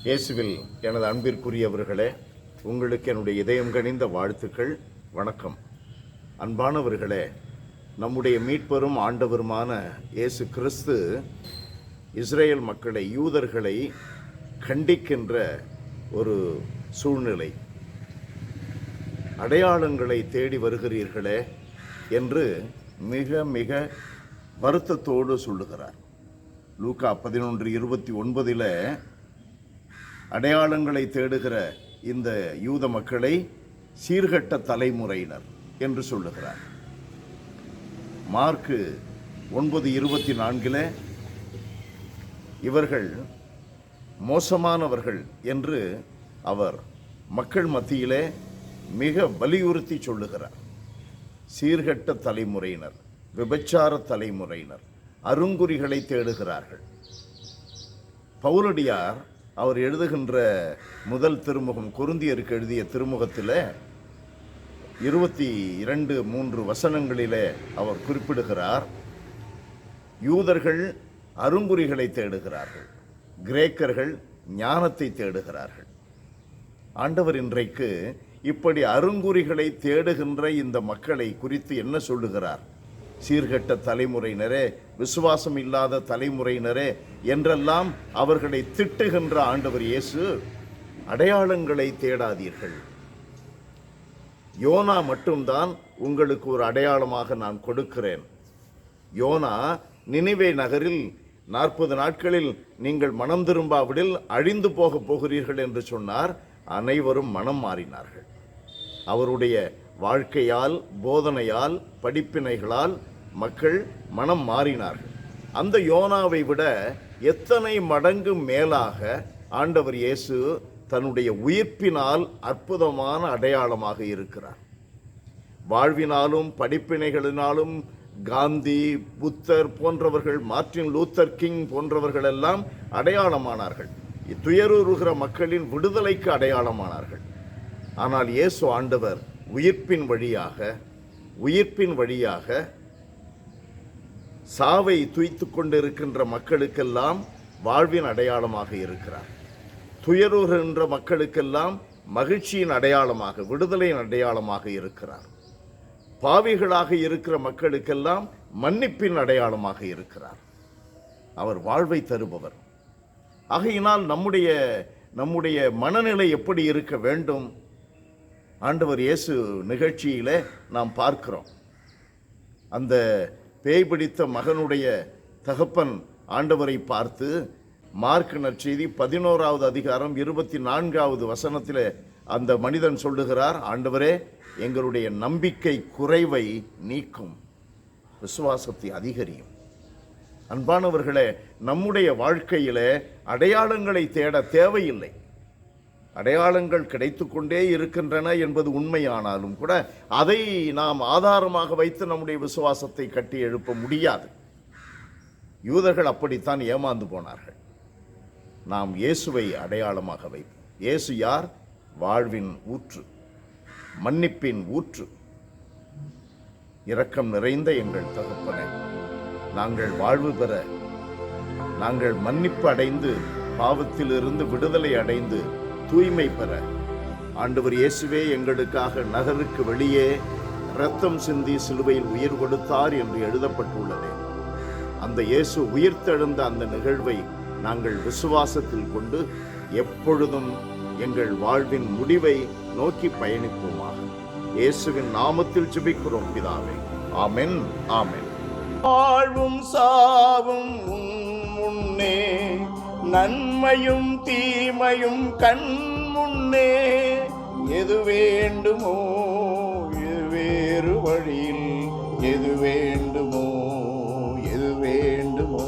இயேசுவில் எனது அன்பிற்குரியவர்களே, உங்களுக்கு என்னுடைய இதயம் கனிந்த வாழ்த்துக்கள். வணக்கம். அன்பானவர்களே, நம்முடைய மீட்பரும் ஆண்டவருமான இயேசு கிறிஸ்து இஸ்ரேல் மக்களை, யூதர்களை கண்டிக்கின்ற ஒரு சூழ்நிலை. அடையாளங்களை தேடி வருகிறீர்களே என்று மிக மிக வருத்தத்தோடு சொல்லுகிறார். லூக்கா 11:29 அடையாளங்களை தேடுகிற இந்த யூத மக்களை சீர்கெட்ட தலைமுறையினர் என்று சொல்லுகிறார். மார்க்கு 9:24 இவர்கள் மோசமானவர்கள் என்று அவர் மக்கள் மத்தியிலே மிக வலியுறுத்தி சொல்லுகிறார். சீர்கெட்ட தலைமுறையினர், விபச்சார தலைமுறையினர், அருங்குறிகளை தேடுகிறார்கள். பவுலடியார் அவர் எழுதுகின்ற முதல் திருமுகம், கொரிந்தியருக்கு எழுதிய திருமுகத்தில் 22-3 வசனங்களிலே அவர் குறிப்பிடுகிறார், யூதர்கள் அருங்குறிகளை தேடுகிறார்கள், கிரேக்கர்கள் ஞானத்தை தேடுகிறார்கள். ஆண்டவர் இன்றைக்கு இப்படி அருங்குறிகளை தேடுகின்ற இந்த மக்களை குறித்து என்ன சொல்லுகிறார்? சீர்கெட்ட தலைமுறையினரே, விசுவாசம் இல்லாத தலைமுறையினரே என்றெல்லாம் அவர்களை திட்டுகின்ற ஆண்டவர் இயேசு, அடையாளங்களை தேடாதீர்கள், யோனா மட்டும்தான் உங்களுக்கு ஒரு அடையாளமாக நான் கொடுக்கிறேன். யோனா நினிவே நகரில் 40 நாட்களில் நீங்கள் மனம் திரும்பாவிடில் அழிந்து போகிறீர்கள் என்று சொன்னார். அனைவரும் மனம் மாறினார்கள். அவருடைய வாழ்க்கையால், போதனையால், படிப்பினைகளால் மக்கள் மனம் மாறினார்கள். அந்த யோனாவை விட எத்தனை மடங்கு மேலாக ஆண்டவர் இயேசு தன்னுடைய உயிர்ப்பினால் அற்புதமான அடையாளமாக இருக்கிறார். வாழ்வினாலும் படிப்பினைகளினாலும் காந்தி, புத்தர் போன்றவர்கள், மார்ட்டின் லூத்தர் கிங் போன்றவர்கள் எல்லாம் அடையாளமானார்கள். துயருறுகிற மக்களின் விடுதலைக்கு அடையாளமானார்கள். ஆனால் இயேசு ஆண்டவர் உயிர்ப்பின் வழியாக சாவை துய்த்து கொண்டிருக்கின்ற மக்களுக்கெல்லாம் வாழ்வின் அடையாளமாக இருக்கிறார். துயருகின்ற மக்களுக்கெல்லாம் மகிழ்ச்சியின் அடையாளமாக, விடுதலையின் அடையாளமாக இருக்கிறார். பாவிகளாக இருக்கிற மக்களுக்கெல்லாம் மன்னிப்பின் அடையாளமாக இருக்கிறார். அவர் வாழ்வை தருபவர். ஆகையினால் நம்முடைய மனநிலை எப்படி இருக்க வேண்டும்? ஆண்டவர் இயேசு நிகழ்ச்சியிலே நாம் பார்க்கிறோம். அந்த பேய் பிடித்த மகனுடைய தகப்பன் ஆண்டவரை பார்த்து, மார்க் நற்செய்தி 11வது அதிகாரம் 24வது வசனத்தில் அந்த மனிதன் சொல்லுகிறார், ஆண்டவரே, எங்களுடைய நம்பிக்கை குறைவை நீக்கும், விசுவாசத்தை அதிகரியும். அன்பானவர்களே, நம்முடைய வாழ்க்கையிலே அடையாளங்களை தேட தேவையில்லை. அடையாளங்கள் கிடைத்து கொண்டே இருக்கின்றன என்பது உண்மையானாலும் கூட அதை நாம் ஆதாரமாக வைத்து நம்முடைய விசுவாசத்தை கட்டி எழுப்ப முடியாது. யூதர்கள் அப்படித்தான் ஏமாந்து போனார்கள். நாம் இயேசுவை அடையாளமாக வைப்போம். இயேசு யார்? வாழ்வின் ஊற்று, மன்னிப்பின் ஊற்று. இரக்கம் நிறைந்த எங்கள் தகப்பனே, நாங்கள் வாழ்வு பெற, நாங்கள் மன்னிப்பு அடைந்து, பாவத்திலிருந்து விடுதலை அடைந்து தூய்மை பெற, ஆண்டவர் இயேசுவே எங்களுக்காக நகருக்கு வெளியே இரத்தம் சிந்தி சிலுவையில் உயிர் கொடுத்தார் என்று எழுதப்பட்டுள்ளது. அந்த இயேசு உயிர்த்தெழுந்த அந்த நிகழ்வை நாங்கள் விசுவாசத்தில் கொண்டு எப்பொழுதும் எங்கள் வாழ்வின் முடிவை நோக்கி பயணிப்போமாக. இயேசுவின் நாமத்தில் ஜெபிக்கிறோம் பிதாவே. ஆமென், ஆமென். வாழ்வும் சாவும் முன்னே, நன்மையும் தீமையும் கண் முன்னே, எது வேண்டுமோ எது வேறு வழியில், எது வேண்டுமோ எது வேண்டுமோ